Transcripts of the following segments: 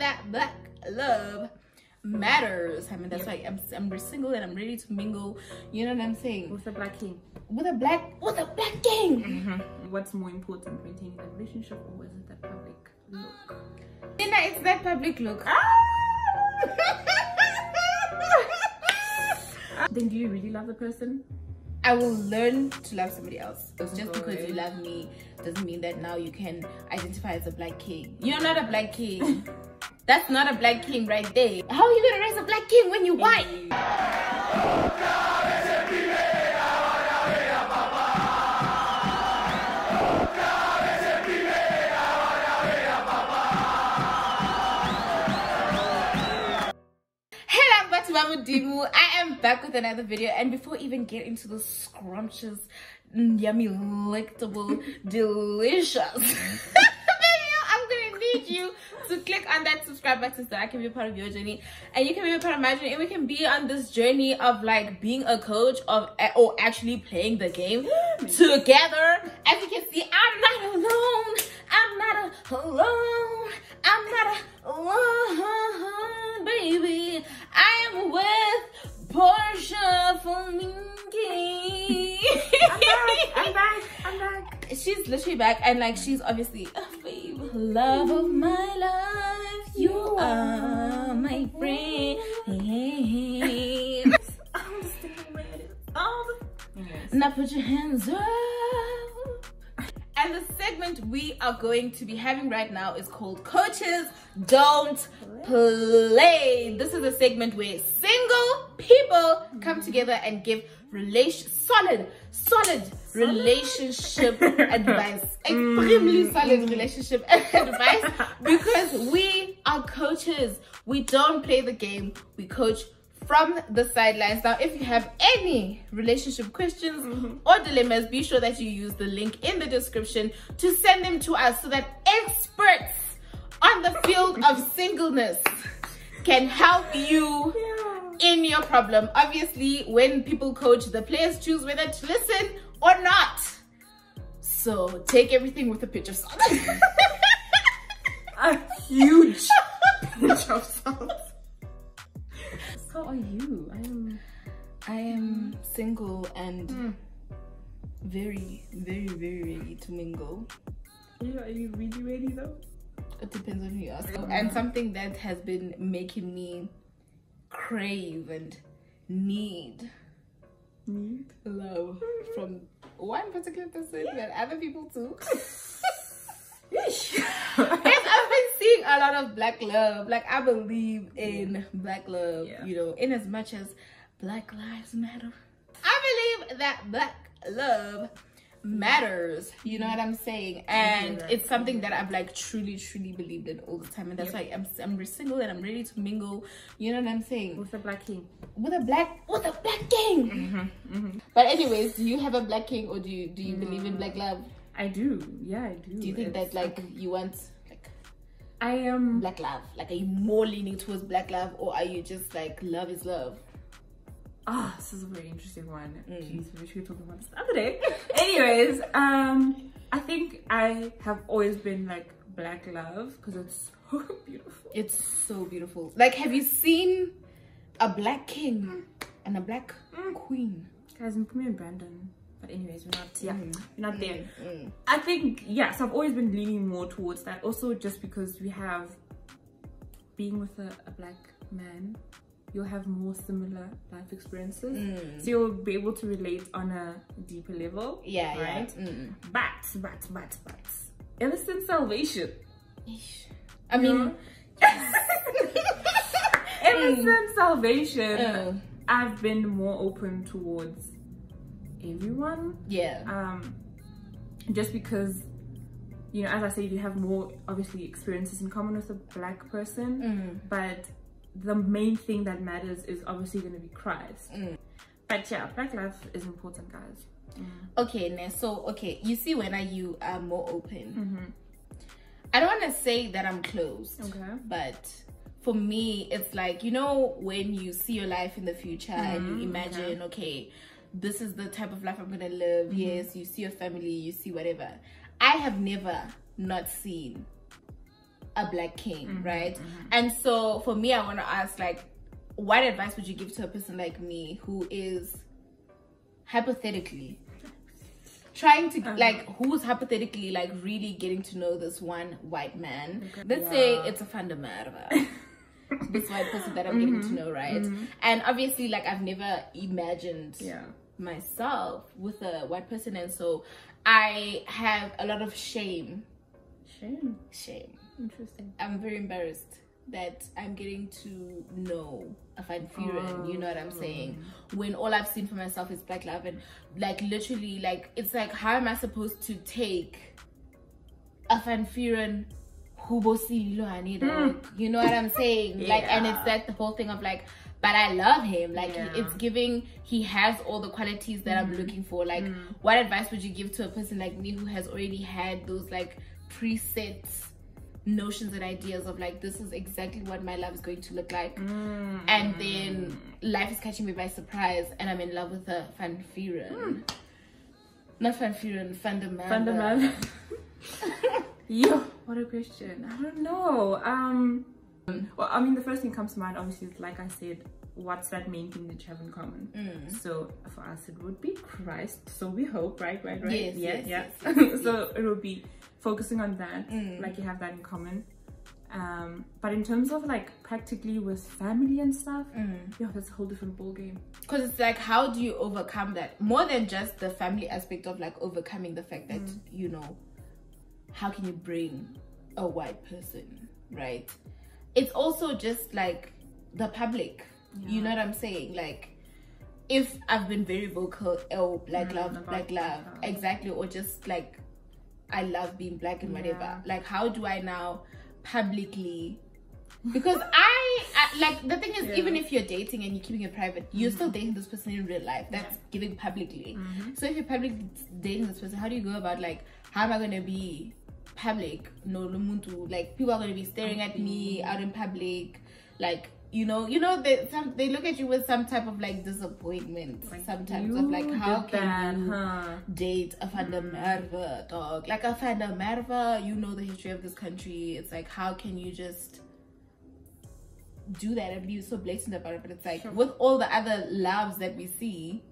that black love matters. I mean, that's why I'm single and I'm ready to mingle. You know what I'm saying? With a black king. With a black king. What's more important, maintaining a relationship, or is it that public look? Nina, it's that public look. Then do you really love the person? I will learn to love somebody else. Just because you love me doesn't mean that now you can identify as a black king. You're not a black king. That's not a black king right there. How are you gonna raise a black king when you're white? I am back with another video, and before I even get into the scrumptious, yummy, delectable, delicious video, I'm gonna need you to click on that subscribe button so I can be a part of your journey and you can be a part of my journey, and we can be on this journey of like being a coach or actually playing the game together. As you can see, I'm not alone. I'm not alone. I'm not alone, baby. I am with Portia Flamingi. I'm back. She's literally back, and like she's obviously a babe, love of my life. You are my friend. I'm sticking with it. Now put your hands up. And the segment we are going to be having right now is called Coaches Don't Play. This is a segment where single people come together and give solid relationship advice. Extremely solid relationship advice, because we are coaches. We don't play the game, we coach from the sidelines. Now, if you have any relationship questions or dilemmas, be sure that you use the link in the description to send them to us so that experts on the field of singleness can help you in your problem. Obviously, when people coach, the players choose whether to listen or not. So take everything with a pinch of salt. A huge pinch of salt. How are you? I am single and very ready to mingle. Are you really ready though? It depends on who you ask. And something that has been making me crave and need love from one particular person, but other people too. I've been seeing a lot of black love. Like, I believe in black love, you know, in as much as Black Lives Matter. I believe that black love matters, you know what I'm saying? And it's something that I've like truly believed in all the time, and that's why I'm single and I'm ready to mingle. You know what I'm saying? With a black king. With a black king. But anyways, do you have a black king, or do you believe in black love? I do. Yeah, I do. Do you think that like you want like I am black love? Like, are you more leaning towards black love, or are you just like love is love? This is a very interesting one. Jeez, we should be talking about this the other day. Anyways, I think I have always been like black love because it's so beautiful. It's so beautiful. Like, have you seen a black king and a black queen? Guys, put me in Brandon. But anyways, we're not there. I think, so I've always been leaning more towards that. Also, just because we have, being with a black man, you'll have more similar life experiences. So you'll be able to relate on a deeper level. Right? But, innocent salvation. I mean, innocent salvation. I've been more open towards everyone, just because, you know, as I said, you have more obviously experiences in common with a black person, but the main thing that matters is obviously going to be Christ. But yeah, black life is important, guys. Okay, so you see, when you are more open, I don't want to say that I'm closed, but for me it's like, you know, when you see your life in the future and you imagine, okay, this is the type of life I'm gonna live. Yes, you see your family, you see whatever. I have never not seen a black king, right? And so for me, I want to ask, like, what advice would you give to a person like me who is hypothetically trying to like, who's hypothetically like really getting to know this one white man? Let's say it's a Fandamarva. This white person that I'm getting to know, right? And obviously, like, I've never imagined myself with a white person, and so I have a lot of shame. Interesting. I'm very embarrassed that I'm getting to know a Fanfiran, you know what I'm saying, when all I've seen for myself is black love. And like, literally, like, it's like, how am I supposed to take a Fanfiran who you know what I'm saying? Like, and it's that the whole thing of like, but I love him, like, it's giving, he has all the qualities that I'm looking for. Like, what advice would you give to a person like me who has already had those like preset notions and ideas of like, this is exactly what my love is going to look like, and then life is catching me by surprise and I'm in love with a Fanfiran, not Fanfiran, Fandaman. Yo, what a question. I don't know. Well, I mean, the first thing comes to mind obviously is, like I said, what's that main thing that you have in common? So for us it would be Christ, so we hope, right? Yes. So it would be focusing on that, like you have that in common. But in terms of like practically with family and stuff, that's a whole different ball game. Because it's like, how do you overcome that? More than just the family aspect of like overcoming the fact that, you know, how can you bring a white person, right? It's also just like the public, you know what I'm saying? Like, if I've been very vocal, black love, exactly, or just like, I love being black and whatever, like, how do I now publicly, because I like, the thing is, even if you're dating and you're keeping it private, you're still dating this person in real life. That's giving publicly. So if you're publicly dating this person, how do you go about like, how am I going to be public? No, like, people are going to be staring at me out in public, like, you know, they look at you with some type of like disappointment, like, sometimes, of like, how can you date a Fandamarva, dog? Like, a Fandamarva, you know the history of this country. It's like, how can you just do that and be so blatant about it? But it's like, with all the other loves that we see,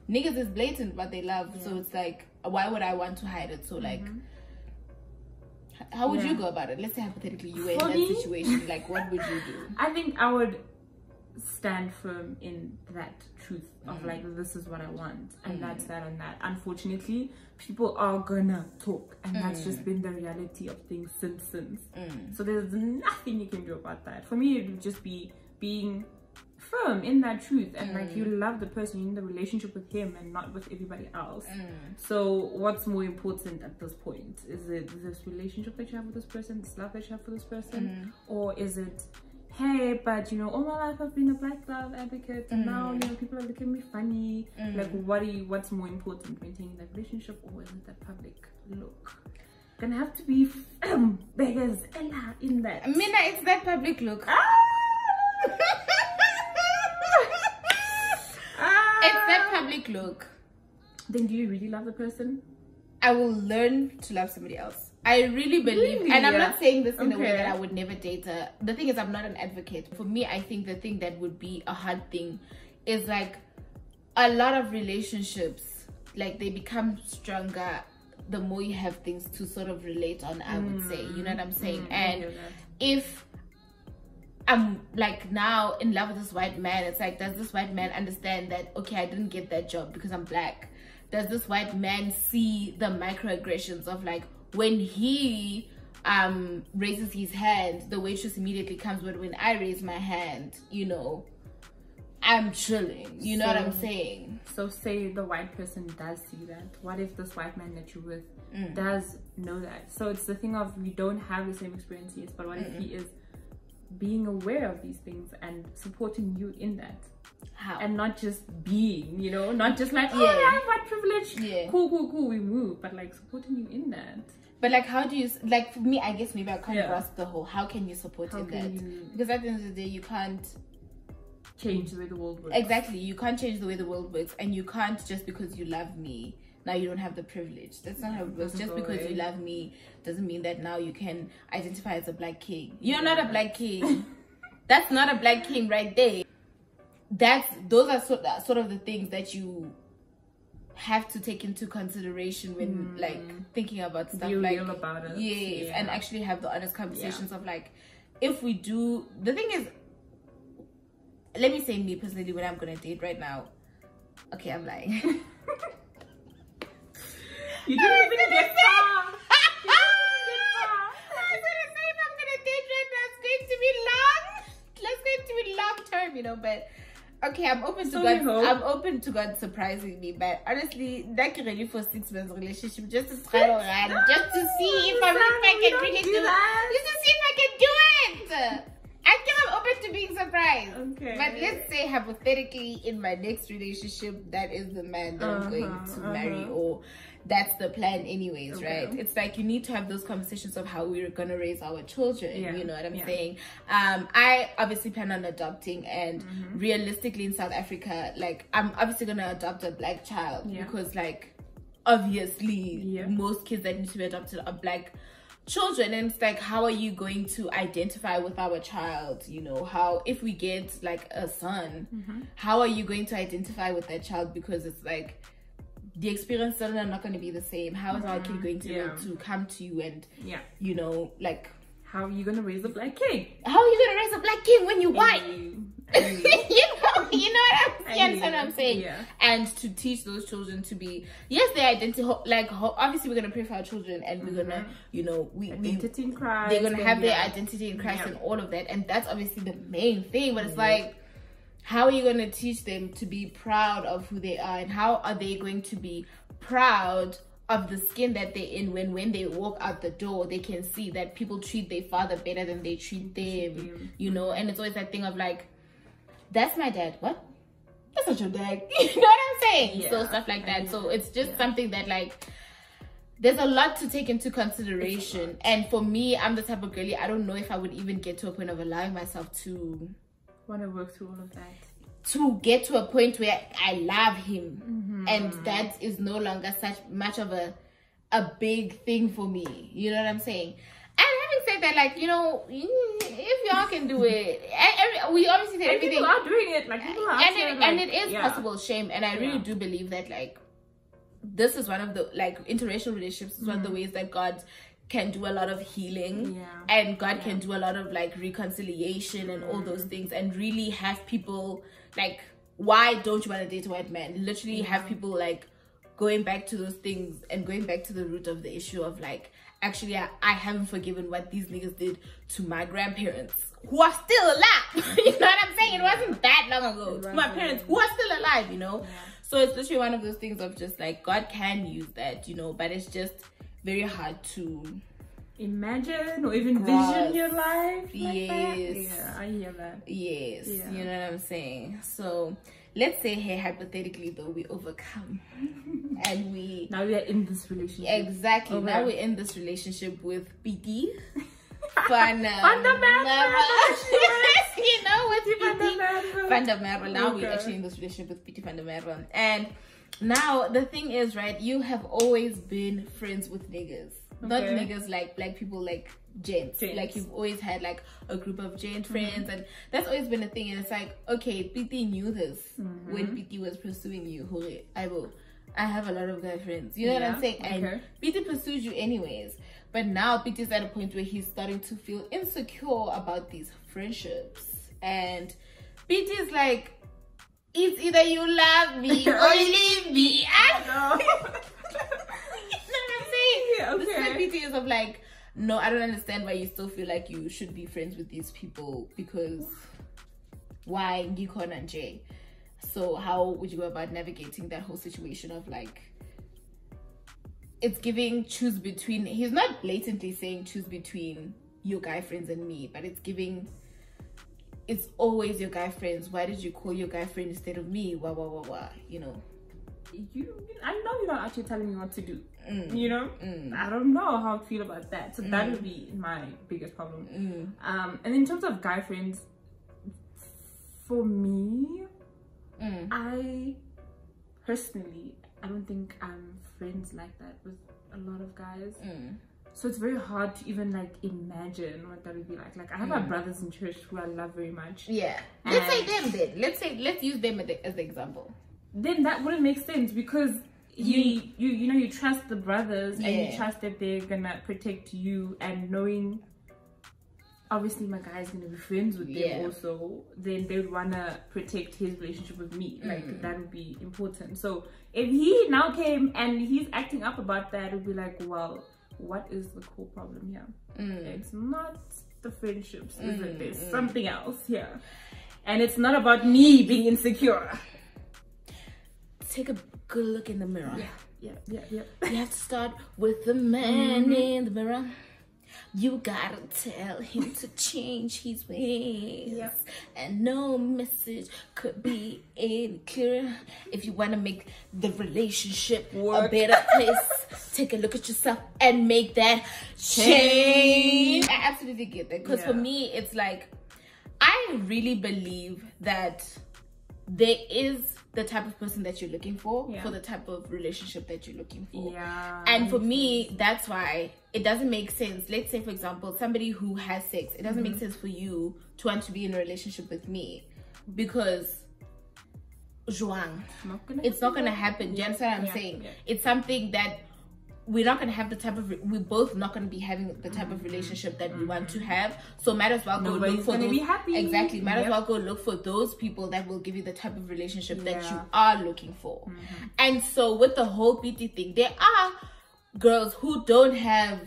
niggas is blatant but they love, so it's like, why would I want to hide it? So like, how would you go about it? Let's say hypothetically you were in that situation, like, what would you do? I think I would stand firm in that truth of like, this is what I want, and that's that on that. Unfortunately, people are gonna talk, and that's just been the reality of things since. So there's nothing you can do about that. For me, it would just be being firm in that truth, and like, you love the person, you're in the relationship with him and not with everybody else. So what's more important at this point? Is it this relationship that you have with this person, this love that you have for this person, or is it, hey, but you know, all my life I've been a black love advocate, and now, you know, people are looking at me funny. Like, what's more important, maintaining that relationship, or is it that public look? Gonna have to be beggars Ella in that. Mina, it's that public look. It's that public look. Then do you really love the person? I will learn to love somebody else. I really believe, and I'm not saying this in a way that I would never date her. The thing is, I'm not an advocate. For me, I think the thing that would be a hard thing is like, a lot of relationships, like, they become stronger the more you have things to sort of relate on, I would say. You know what I'm saying? And if I'm like now in love with this white man, it's like, does this white man understand that, okay, I didn't get that job because I'm black? Does this white man see the microaggressions of like, when he raises his hand, the waitress immediately comes, but when I raise my hand, you know, I'm chilling. You know what I'm saying? So say the white person does see that. What if this white man that you're with does know that? So it's the thing of, we don't have the same experiences, but what if he is being aware of these things and supporting you in that? How? And not just being, you know, not just like, oh, I have white privilege, cool, we move, but like supporting you in that. But like, how do you, like, for me, I guess maybe I can't grasp the whole, how can you support in that? Because at the end of the day, you can't change the way the world works. Exactly, you can't change the way the world works, and you can't, just because you love me, now you don't have the privilege. That's not how it works. Just because you love me doesn't mean that now you can identify as a black king. You're not a black king. That's not a black king right there. Those are sort of the things that you have to take into consideration when like thinking about stuff. Be real about it. Yes, and actually have the honest conversations of like, if we do, the thing is, let me say me personally, when I'm gonna date right now, okay, I'm lying. You didn't even get far. You know, but okay, I'm open to God. I'm open to God surprising me, but honestly, not ready for 6 months relationship just to try to run, just to see if I can really do it. Just to see if I can do it. I think I'm open to being surprised. Okay. But let's say hypothetically, in my next relationship, that is the man that I'm going to marry, or that's the plan anyways, right? It's like you need to have those conversations of how we're gonna raise our children. You know what I'm saying? I obviously plan on adopting, and realistically in South Africa, like I'm obviously gonna adopt a black child because like obviously most kids that need to be adopted are black children, and it's like, how are you going to identify with our child? You know, how if we get like a son, how are you going to identify with that child? Because it's like the experiences are not going to be the same. How is our kid going to be able to come to you and you know, like, how are you going to raise a black king? How are you going to raise a black king when you're white? You know what I'm saying? And to teach those children to be, yes, they identity, like obviously we're gonna pray for our children, and we're gonna, you know, identity in Christ, they're gonna have their identity in Christ and all of that, and that's obviously the main thing. But it's like, how are you going to teach them to be proud of who they are, and how are they going to be proud of the skin that they're in when they walk out the door, they can see that people treat their father better than they treat them, you know? And it's always that thing of like, that's my dad. What? That's not your dad. You know what I'm saying? So stuff like that. So it's just something that like, there's a lot to take into consideration. And for me, I'm the type of girlie, I don't know if I would even get to a point of allowing myself to want to work through all of that, to get to a point where I love him, and that is no longer such much of a big thing for me. You know what I'm saying? And having said that, like, you know, if y'all can do it, we obviously said everything. People are doing it, like people are, and it is possible. Shame, and I really do believe that like this is one of the like interracial relationships is one of the ways that God can do a lot of healing, and God can do a lot of like reconciliation and all those things, and really have people like, why don't you want to date a white man? Literally have people like going back to those things and going back to the root of the issue of like, actually I haven't forgiven what these niggas did to my grandparents who are still alive. You know what I'm saying? It wasn't that long ago. To my parents who are still alive, you know? So it's literally one of those things of just like, God can use that, you know, but it's just very hard to imagine or even vision your life like yes that. I hear that. Yes, you know what I'm saying? So let's say, hey, hypothetically though, we overcome and now we are in this relationship. Exactly. Now we're in this relationship with PT you know, with Fundamental. Now we're actually in this relationship with PT Fundamental, and now the thing is, right, you have always been friends with niggas. Not niggas like black people, like gents. Like you've always had like a group of gent friends, and that's always been a thing. And it's like, okay, PT knew this when PT was pursuing you. I have a lot of guy friends. You know what I'm saying? And PT pursued you anyways. But now PT is at a point where he's starting to feel insecure about these friendships, and PT is like, it's either you love me or you leave me. I know. The PT is of like, no, I don't understand why you still feel like you should be friends with these people, because why Gikon and Jay? So how would you go about navigating that whole situation of like, it's giving choose between, he's not blatantly saying choose between your guy friends and me, but it's giving, it's always your guy friends. Why did you call your guy friend instead of me? Wah, wah, wah, wah, you know. I know you're not actually telling me what to do. You know, I don't know how I feel about that. So that would be my biggest problem. And in terms of guy friends, for me, I personally I don't think I'm friends like that with a lot of guys. So it's very hard to even like imagine what that would be like. Like I have my brothers in church who I love very much. Yeah. Let's say them then. Let's use them as the example. Then that wouldn't make sense because you trust the brothers and you trust that they're gonna protect you, and knowing obviously my guy is gonna be friends with them also, then they would wanna protect his relationship with me. Like that would be important. So if he now came and he's acting up about that, it would be like, well, what is the core problem here? It's not the friendships, is it? There's something else here. And it's not about me being insecure. Take a good look in the mirror. Yeah. You have to start with the man in the mirror. You gotta tell him to change his ways. And no message could be any clearer. If you want to make the relationship a better place, take a look at yourself and make that change. I absolutely get that. Because for me, it's like, I really believe that there is the type of person that you're looking for the type of relationship that you're looking for. And for me, that's why it doesn't make sense. Let's say, for example, somebody who has sex, it doesn't make sense for you to want to be in a relationship with me because it's not gonna happen. Do you understand what I'm saying? It's something that we're not gonna have the type of we're both not gonna be having the type of relationship that we want to have. So might as well go look for those. Exactly. Might as well go look for those people that will give you the type of relationship that you are looking for. And so with the whole PT thing, there are girls who don't have.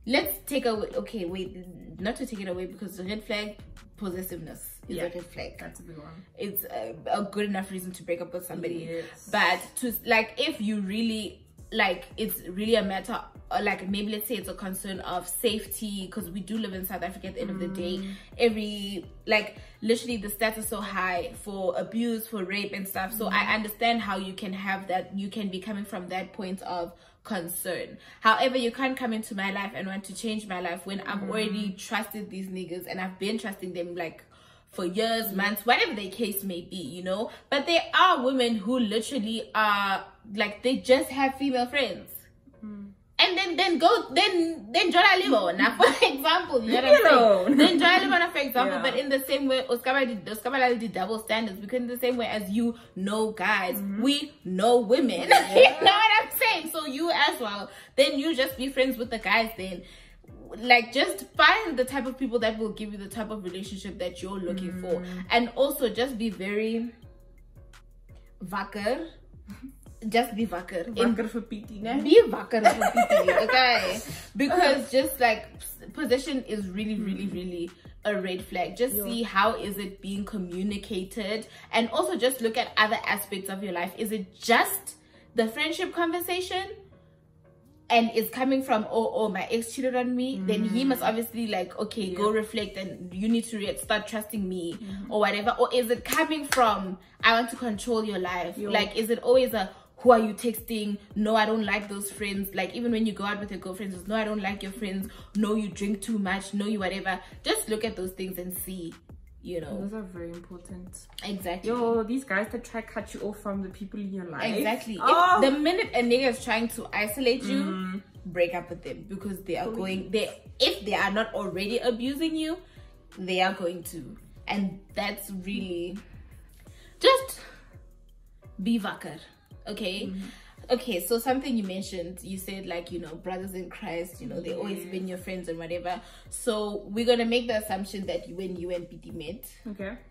Let's take away. Okay, wait, not to take it away, because the red flag, possessiveness is a red flag. That's a big one. It's a good enough reason to break up with somebody. But to like, if you really like, it's really a matter, like maybe let's say it's a concern of safety, because we do live in South Africa at the end of the day. Literally the stats are so high for abuse, for rape and stuff. So I understand how you can have that, you can be coming from that point of concern. However, you can't come into my life and want to change my life when I've already trusted these niggas and I've been trusting them like for years, months, whatever the case may be, you know. But there are women who literally are like, they just have female friends, and then join a live now, for example, you know what I'm saying? Then join a live for example. But in the same way, Oscar did double standards, because in the same way as you know guys, we know women. You know what I'm saying? So you as well, then you just be friends with the guys then. Like, just find the type of people that will give you the type of relationship that you're looking for. And also just be very wakker. Just be wakker. Wakker for PT, ne? Be wakker for PT, okay? Because just like, possession is really a red flag. Just see how is it being communicated, and also just look at other aspects of your life. Is it just the friendship conversation? And it's coming from, oh, my ex cheated on me, then he must obviously like, okay, go reflect, and you need to start trusting me, or whatever. Or is it coming from, I want to control your life? Like, is it always a, who are you texting? No, I don't like those friends. Like, even when you go out with your girlfriends, it's, no, I don't like your friends. No, you drink too much. No, you whatever. Just look at those things and see, you know. Those are very important. Exactly. Yo, these guys that try to cut you off from the people in your life. Exactly. If the minute a nigga is trying to isolate you, break up with them, because they are if they are not already abusing you, they are going to. And that's really, just be wakker, okay? Okay, so something you mentioned, you said like, you know, brothers in Christ, you know, they always been your friends and whatever. So we're gonna make the assumption that when you and PT met,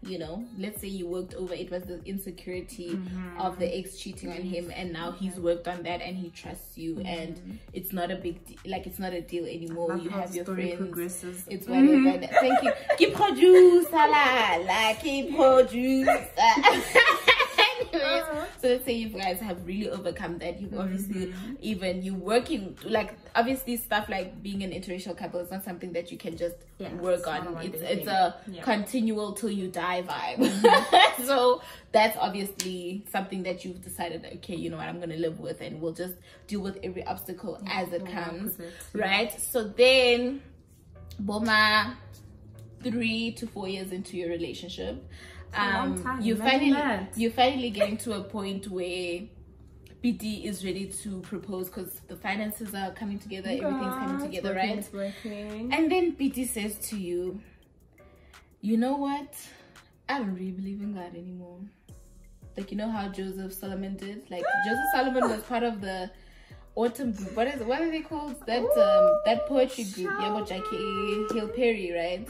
you know, let's say you worked over, it was the insecurity of the ex cheating on him, and now he's worked on that and he trusts you, and it's not a big deal, like it's not a deal anymore. You have your friends, progresses. It's whatever. Thank you. Keep produce, like keep produce. So let's say you guys have really overcome that. You've obviously you working, like obviously stuff like being an interracial couple is not something that you can just work on. It's a continual till you die vibe. So that's obviously something that you've decided, okay, you know what, I'm gonna live with, and we'll just deal with every obstacle as it comes, right? So then Boma, 3 to 4 years into your relationship, you finally getting to a point where BD is ready to propose because the finances are coming together, everything's coming together, right? It's working. And then BD says to you, you know what? I don't really believe in God anymore. Like, you know how Joseph Solomon did? Like, Joseph Solomon was part of the autumn group. What are they called? That poetry group, Yabo Jackie Hill Perry, right?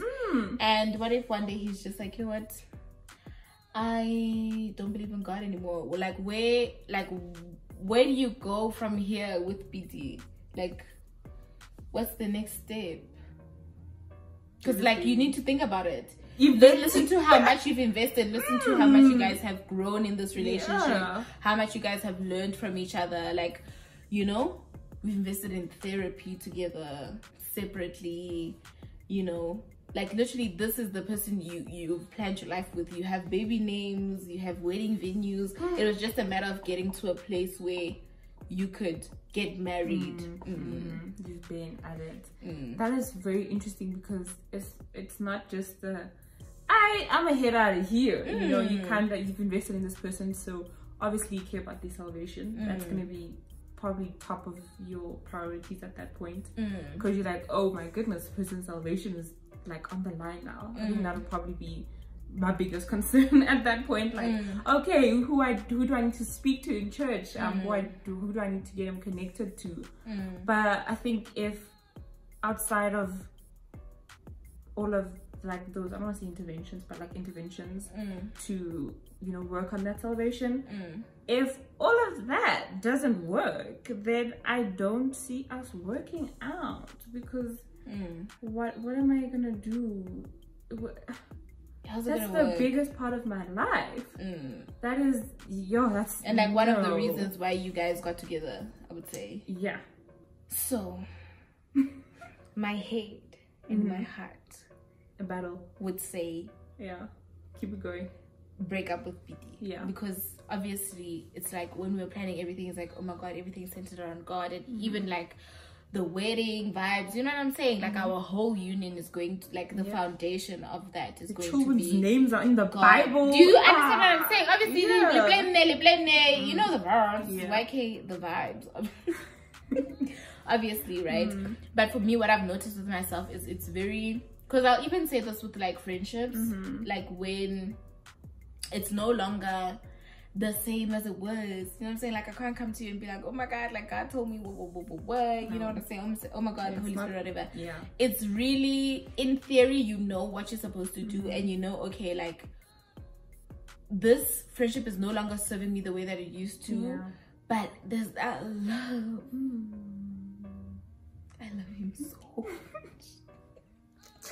And what if one day he's just like, you know what? I don't believe in God anymore. Well, like where do you go from here with BD? Like, what's the next step? Because like you need to think about it. You've listen to how much you've invested, listen to how much you guys have grown in this relationship, how much you guys have learned from each other. Like, you know, we've invested in therapy together, separately, you know. Like, literally, this is the person you've planned your life with. You have baby names, you have wedding venues. It was just a matter of getting to a place where you could get married. You've been at it. That is very interesting because it's not just the I'm a head out of here. You know, you've invested in this person, so obviously you care about their salvation. That's gonna be probably top of your priorities at that point, because you're like, oh my goodness, person's salvation is like on the line now. I think that'll probably be my biggest concern at that point. Like, okay, who do I need to speak to in church? Who do I need to get them connected to? But I think if outside of all of like those, I don't want to say interventions, but like interventions to, you know, work on that salvation, if all of that doesn't work, then I don't see us working out, because what am I gonna do? That's the biggest part of my life. That is, that's, and like one of the reasons why you guys got together, I would say. Yeah. So my head and my heart, a battle, would say, keep it going, break up with BD. Because obviously it's like when we're planning everything, it's like, oh my God, everything's centered around God. And even like the wedding vibes, you know what I'm saying? Like our whole union is going to, like, the foundation of that is going to be, children's names are in the Bible. Do you understand what I'm saying? Obviously, you know the vibes. YK, the vibes. Obviously, right? But for me, what I've noticed with myself is it's very, because I'll even say this with like friendships, like when it's no longer the same as it was, you know what I'm saying? Like, I can't come to you and be like, oh my God, like God told me what, you know what I'm saying? Oh my God, the Holy Spirit, whatever. It's really, in theory, you know what you're supposed to do, and you know, okay, like this friendship is no longer serving me the way that it used to, but there's that love. I love him so much.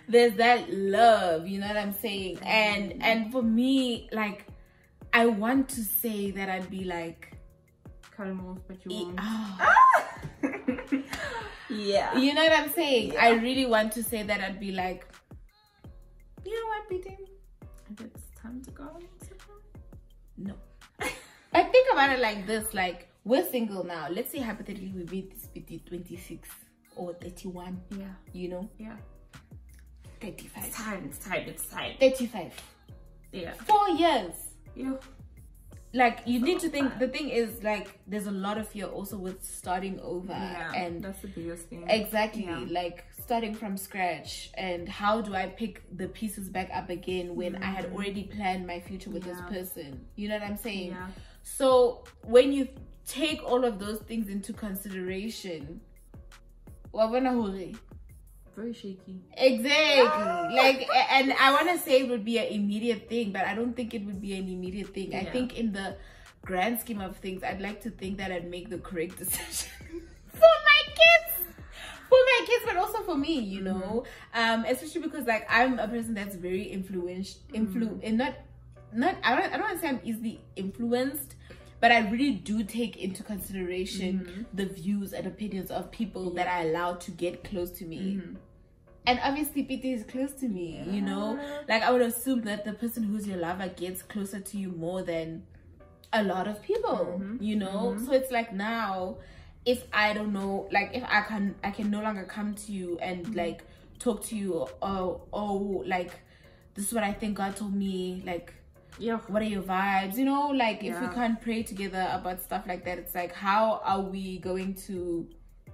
There's that love, you know what I'm saying? And for me, like, I want to say that I'd be like, cut him off, but you won't. You know what I'm saying? I really want to say that I'd be like, you know what, BD? It's time to go. No. I think about it like this, like, we're single now. Let's say hypothetically we meet this BD 26 or 31. You know? 35. It's time. 35. 4 years. Like, you need to think, the thing is, like, there's a lot of fear also with starting over, and that's the biggest thing. Exactly. Like starting from scratch, and how do I pick the pieces back up again when I had already planned my future with this person, you know what I'm saying? So when you take all of those things into consideration, very shaky. Exactly. Like, and I want to say it would be an immediate thing, but I don't think it would be an immediate thing. I think in the grand scheme of things, I'd like to think that I'd make the correct decision for my kids, but also for me, you know, especially because, like, I'm a person that's very and not I don't want to say I'm easily influenced, but I really do take into consideration the views and opinions of people that I allow to get close to me. And obviously Peter is close to me, you know? Like, I would assume that the person who's your lover gets closer to you more than a lot of people, you know? So it's like, now, if I don't know, like, if I can no longer come to you and like talk to you, oh, like, this is what I think God told me, like, what are your vibes, you know, like if we can't pray together about stuff like that, it's like, how are we going to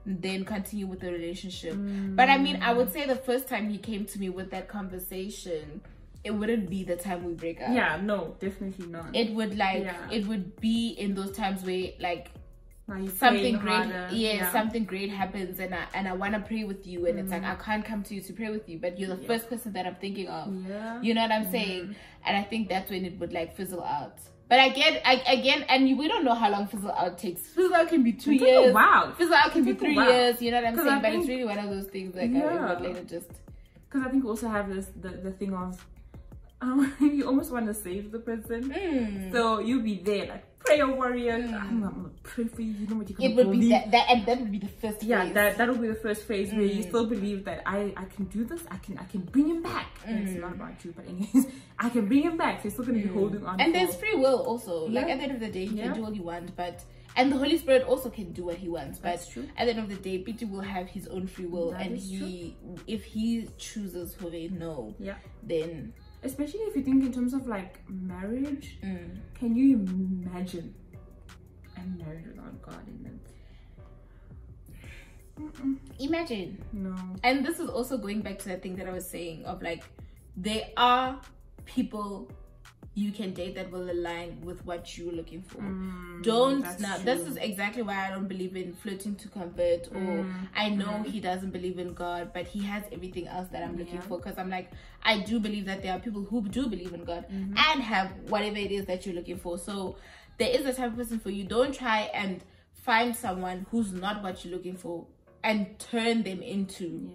then continue with the relationship? But I mean, I would say the first time he came to me with that conversation, it wouldn't be the time we break up. Yeah, no, definitely not. It would like it would be in those times where like something great something great happens, and I want to pray with you, and it's like I can't come to you to pray with you, but you're the first person that I'm thinking of. You know what I'm saying? And I think that's when it would like fizzle out. But again, and we don't know how long fizzle out takes. Fizzle out can be 2 years. Wow. Fizzle out can be 3 years. You know what I'm saying? But it's really one of those things like I would later just. Because I think we also have this the thing of you almost want to save the person, so you'll be there like prayer warrior. I'm gonna pray for you. You know what you can. It would be that would be the first. Yeah, phase. that would be the first phase where you still believe that I can do this. I can bring him back. It's not about you, but anyways, I can bring him back. So you're still gonna be holding on. And there's free will also. Like at the end of the day, he can do what he wants, and the Holy Spirit also can do what he wants. But at the end of the day, Peter will have his own free will, and if he chooses for it, then. Especially if you think in terms of like marriage, can you imagine I'm married without God in it? Imagine. No. And this is also going back to that thing that I was saying of like, there are people you can date that will align with what you're looking for. This is exactly why I don't believe in flirting to convert, or I know he doesn't believe in God, but he has everything else that I'm looking for. Because I'm like, I do believe that there are people who do believe in God and have whatever it is that you're looking for. So there is a type of person for you. Don't try and find someone who's not what you're looking for and turn them into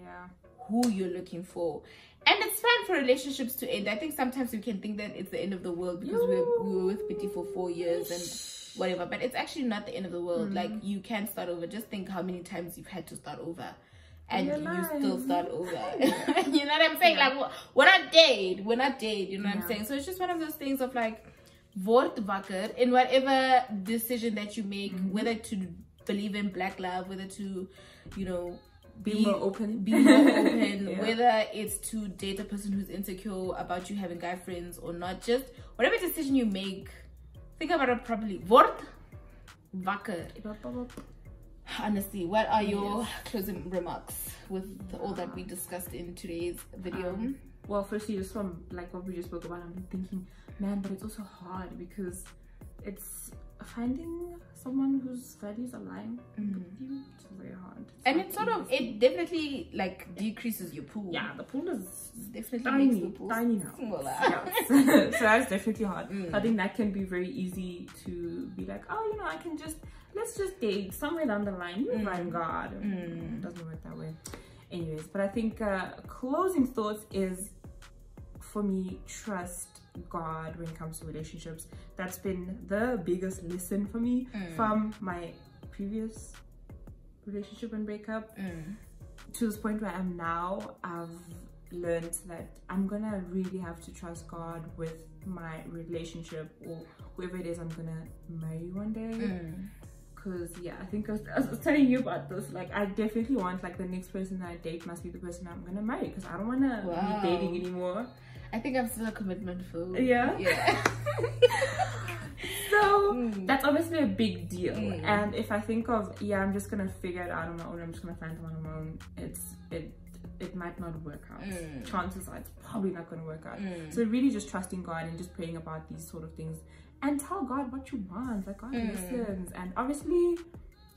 who you're looking for. And it's fine for relationships to end. I think sometimes we can think that it's the end of the world because we were with Pity for 4 years and whatever. But it's actually not the end of the world. Like, you can start over. Just think how many times you've had to start over. And you still start over. You know what I'm saying? Like, we're not dead. We're not dead. You know what I'm saying? So it's just one of those things of like, word wakker in whatever decision that you make, whether to believe in black love, whether to, you know, be more open, whether it's to date a person who's insecure about you having guy friends or not. Just whatever decision you make, think about it properly. Word wakker. Honestly, what are your closing remarks with all that we discussed in today's video? Well, firstly, just from like what we just spoke about, I'm thinking, man, but it's also hard because it's finding someone whose values align with you. It's very hard. And it's it definitely like decreases your pool. Yeah, the pool is definitely makes the pool tiny now. So that's definitely hard. I think that can be very easy to be like, oh, you know, let's just date somewhere down the line. You find God. It doesn't work that way. Anyways, but I think closing thoughts is, for me, trust God when it comes to relationships. That's been the biggest lesson for me from my previous relationship and breakup to this point where I am now. I've learned that I'm gonna really have to trust God with my relationship or whoever it is I'm gonna marry one day. Because I think I was telling you about this, like I definitely want like the next person that I date must be the person I'm gonna marry, because I don't want to be dating anymore. I think I'm still a commitment fool. Yeah. So that's obviously a big deal. And if I think of I'm just gonna figure it out on my own, I'm just gonna find someone on my own, it might not work out. Chances are it's probably not gonna work out. So really just trusting God and just praying about these sort of things and tell God what you want. Like, God listens, and obviously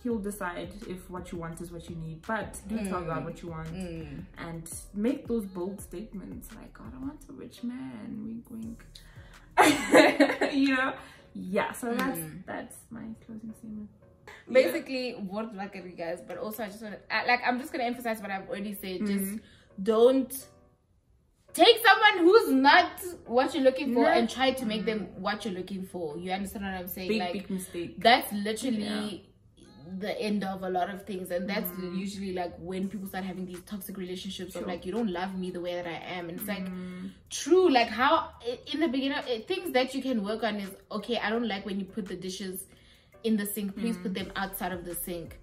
He'll decide if what you want is what you need, but do tell God what you want and make those bold statements like, God, I want a rich man, wink wink. You know? So that's my closing statement. Basically, word wakker, you guys, but also I just want to, like, I'm just gonna emphasize what I've already said. Just don't take someone who's not what you're looking for and try to make them what you're looking for. You understand what I'm saying? Big mistake. That's literally the end of a lot of things, and that's usually like when people start having these toxic relationships of like, you don't love me the way that I am. And it's like, true, like how in the beginning things that you can work on is, okay, I don't like when you put the dishes in the sink, please put them outside of the sink.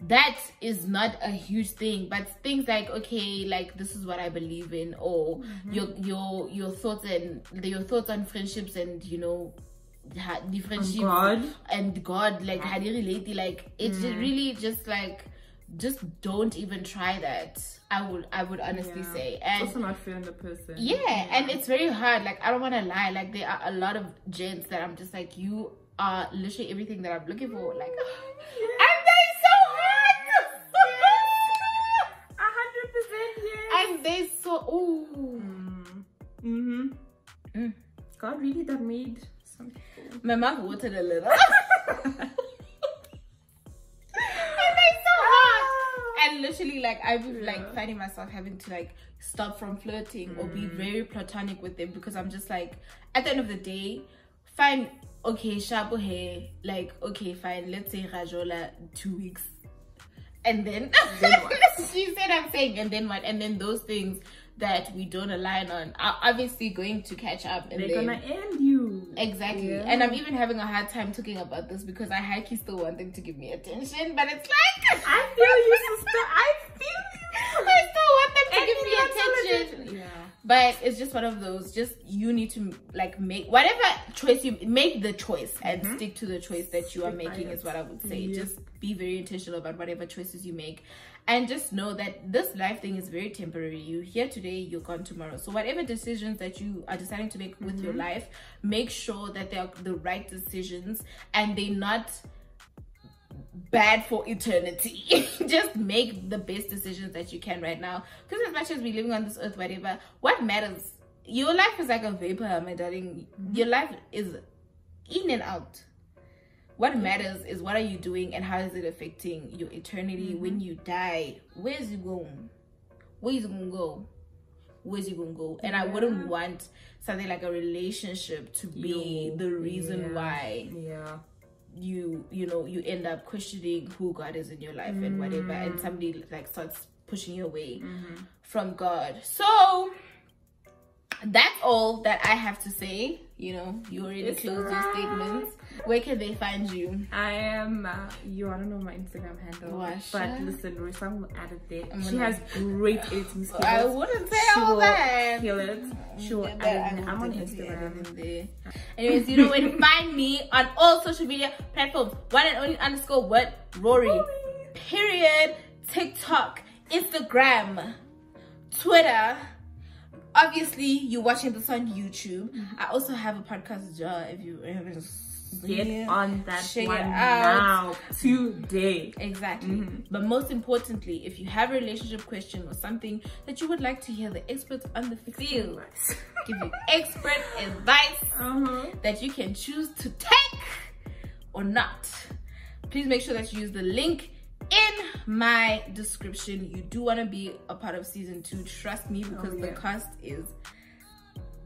that is not a huge thing. But things like, okay, like this is what I believe in, or your thoughts on friendships, and you know, the friendship and God, like how do you relate? Like it's really just like, just don't even try that. I would honestly say. And it's also not fair on the person. And it's very hard. Like I don't want to lie, like there are a lot of gents that I'm just like, you are literally everything that I'm looking for, like and they so hard 100%, yes. and they so God really that made some people. My mouth watered a little. And literally, like I was like finding myself having to like stop from flirting or be very platonic with them, because I'm just like, at the end of the day, fine, okay, shabu hey, like okay, fine, let's say Rajola 2 weeks, and then what? She said I'm saying, and then what? And then those things that we don't align on are obviously going to catch up, and they're gonna end you. Exactly. And I'm even having a hard time talking about this because I hikey still want them to give me attention, but it's like I feel you, sister. I feel you. I still want them to give me attention. Yeah. But it's just one of those, just you need to like make whatever choice you make, the choice and stick to the choice that you are making is what I would say. Just be very intentional about whatever choices you make, and just know that this life thing is very temporary. You're here today, you're gone tomorrow. So whatever decisions that you are deciding to make with your life, make sure that they are the right decisions and they're not bad for eternity. Just make the best decisions that you can right now, because as much as we're living on this earth, whatever, what matters, your life is like a vapor, my darling. Your life is in and out. What matters is what are you doing and how is it affecting your eternity. When you die, where's you going? Where's you gonna go? Where's you gonna go? And I wouldn't want something like a relationship to be the reason why you know you end up questioning who God is in your life and whatever, and somebody like starts pushing you away from God. So that's all that I have to say. You know, you already closed your statements. Where can they find you? I am I don't know my Instagram handle, but listen, Rosam will add it there. She has great editing skills. I wouldn't say all that. Kill it. She will add it there. I'm on Instagram. There. Anyways, you know where to find me on all social media platforms. One and only underscore what? Rory. Period. TikTok, Instagram, Twitter. Obviously, you're watching this on YouTube. I also have a podcast, if you haven't get on that one now, today. Exactly. But most importantly, if you have a relationship question or something that you would like to hear the experts on the field give you expert advice that you can choose to take or not, please make sure that you use the link in my description. You do want to be a part of season 2, trust me, because the cast is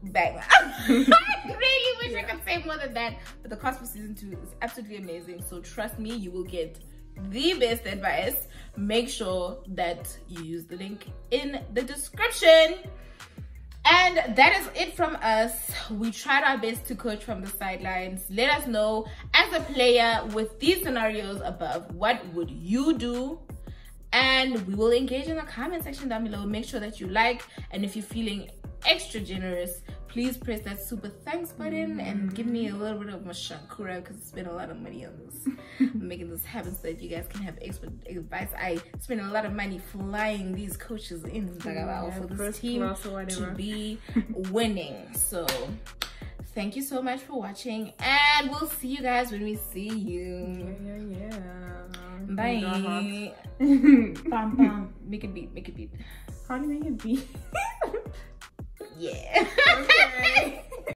bang. I really wish I could say more than that, but the cast for season 2 is absolutely amazing. So trust me, you will get the best advice. Make sure that you use the link in the description. And that is it from us. We tried our best to coach from the sidelines. Let us know, as a player with these scenarios above, what would you do? And we will engage in the comment section down below. Make sure that you like, and if you're feeling extra generous, please press that super thanks button and give me a little bit of mashankura, because I spent a lot of money on this. I'm making this happen so that you guys can have expert advice. I spent a lot of money flying these coaches in for this team to be winning. So thank you so much for watching, and we'll see you guys when we see you. Bye. Bam bam. Make it beat. How do you make it beat? Yeah.